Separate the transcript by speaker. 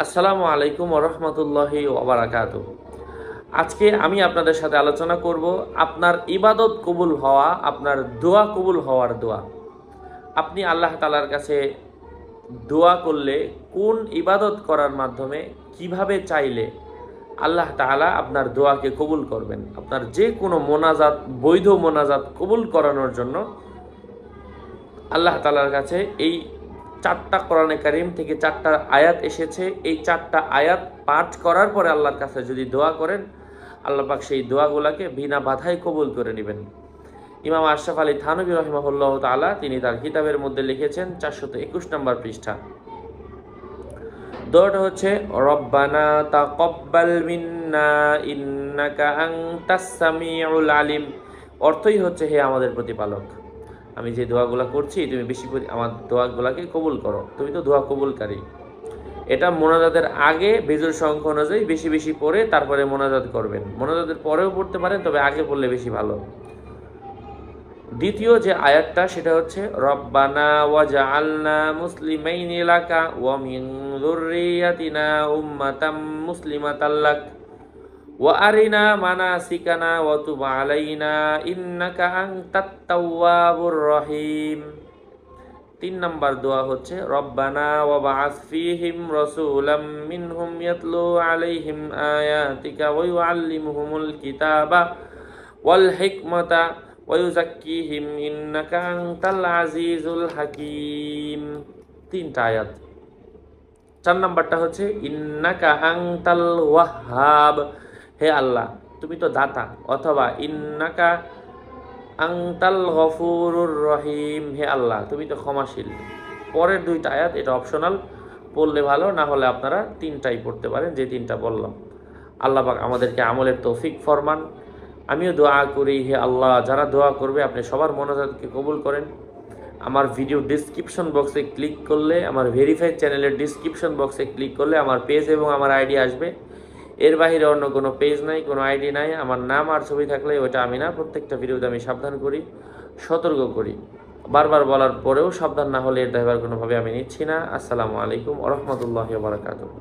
Speaker 1: আসসালামু আলাইকুম ওয়া রাহমাতুল্লাহি ওয়া বারাকাতুহু। আজকে আমি আপনাদের সাথে আলোচনা করব আপনার ইবাদত কবুল হওয়া, আপনার দোয়া কবুল হওয়ার দোয়া। আপনি আল্লাহ তাআলার কাছে দোয়া করলে কোন ইবাদত করার মাধ্যমে কিভাবে চাইলে আল্লাহ তাআলা আপনার দোয়াকে কবুল করবেন। আপনার যে কোনো মোনাজাত, বৈধ মোনাজাত কবুল করানোর জন্য আল্লাহ তাআলার কাছে এই 4টা কোরআনে কারীম থেকে 4টা আয়াত এসেছে। এই 4টা আয়াত পাঠ করার পরে আল্লাহর কাছে যদি দোয়া করেন, আল্লাহ পাক সেই দোয়াগুলোকে বিনা বাধায় কবুল করে নেবেন। ইমাম আশরাফ আলী থানভী রাহিমাহুল্লাহ তাআলা তিনি তার কিতাবের মধ্যে লিখেছেন 421 নম্বর পৃষ্ঠা। দোয়াটা হচ্ছে রব্বানা তাকাব্বাল মিন্না ইন্নাকা আনতাস সামিউল আলিম। অর্থই হচ্ছে, হে আমাদের প্রতিপালক, আমি যে দোয়াগুলো করছি তুমি বেশি করে আমার দোয়াগুলোকে কবুল করো, তুমি তো দোয়া কবুলকারী। এটা মোনাজাতের আগে বেজোর সংখ্যা অনুযায়ী বেশি বেশি পড়ে তারপরে মোনাজাত করবেন। মোনাজাতের পরেও পড়তে পারেন, তবে আগে পড়লে বেশি ভালো। দ্বিতীয় যে আয়াতটা সেটা হচ্ছে রব্বানা ওয়াজআলনা মুসলিমাইনি লাকা ওয়া মিন যুররিয়াতিনা উম্মাতাম মুসলিমাতাল লাক ওয়া আরিনা মানাসিকানা ওয়া তুব আলাইনা ইন্নাকা আনতাত তাওয়াবুর রহিম। 3 নম্বর দোয়া হচ্ছে রব্বানা ওয়া বা'আস ফীহিম রাসূলাম মিনহুম ইয়াতলু আলাইহিম আয়াতিকা ওয়া ইউআল্লিমুহুমুল কিতাবা ওয়াল হিকমাতা ওয়া ইউযাক্কিহিম ইন্নাকা আনতাল আজিজুল হাকীম। 3টা আয়াত। 4 নম্বরটা হচ্ছে ইন্নাকা আনতাল ওয়াহ্হাব, হে আল্লাহ তুমি তো দাতা, অথবা ইন্নাকা আনতাল গফুরুর রহিম, হে আল্লাহ তুমি তো ক্ষমাশীল। পরের 2টা আয়াত এটা অপশনাল, পড়লে ভালো, না হলে আপনারা 3টাই পড়তে পারেন, যে 3টা বললাম। আল্লাহ পাক আমাদেরকে আমলের তৌফিক ফরমান। আমিও দোয়া করি, হে আল্লাহ যারা দোয়া করবে আপনি সবার মোনাজাতকে কবুল করেন। আমার ভিডিও ডিসক্রিপশন বক্সে ক্লিক করলে, আমার ভেরিফাইড চ্যানেলের ডিসক্রিপশন বক্সে ক্লিক করলে আমার পেজ এবং আমার আইডি আসবে। এর বাইরে অন্য কোনো পেজ নাই, কোনো আইডি নাই। আমার নাম আর ছবি থাকলে ওইটা আমি না। প্রত্যেকটা ভিডিওতে আমি সাবধান করি, সতর্ক করি। বারবার বলার পরেও সাবধান না হলে এর দায়ভার কোনোভাবে আমি নিচ্ছি না। আসসালামু আলাইকুম ওয়া রাহমাতুল্লাহি ওয়া বারাকাতুহু।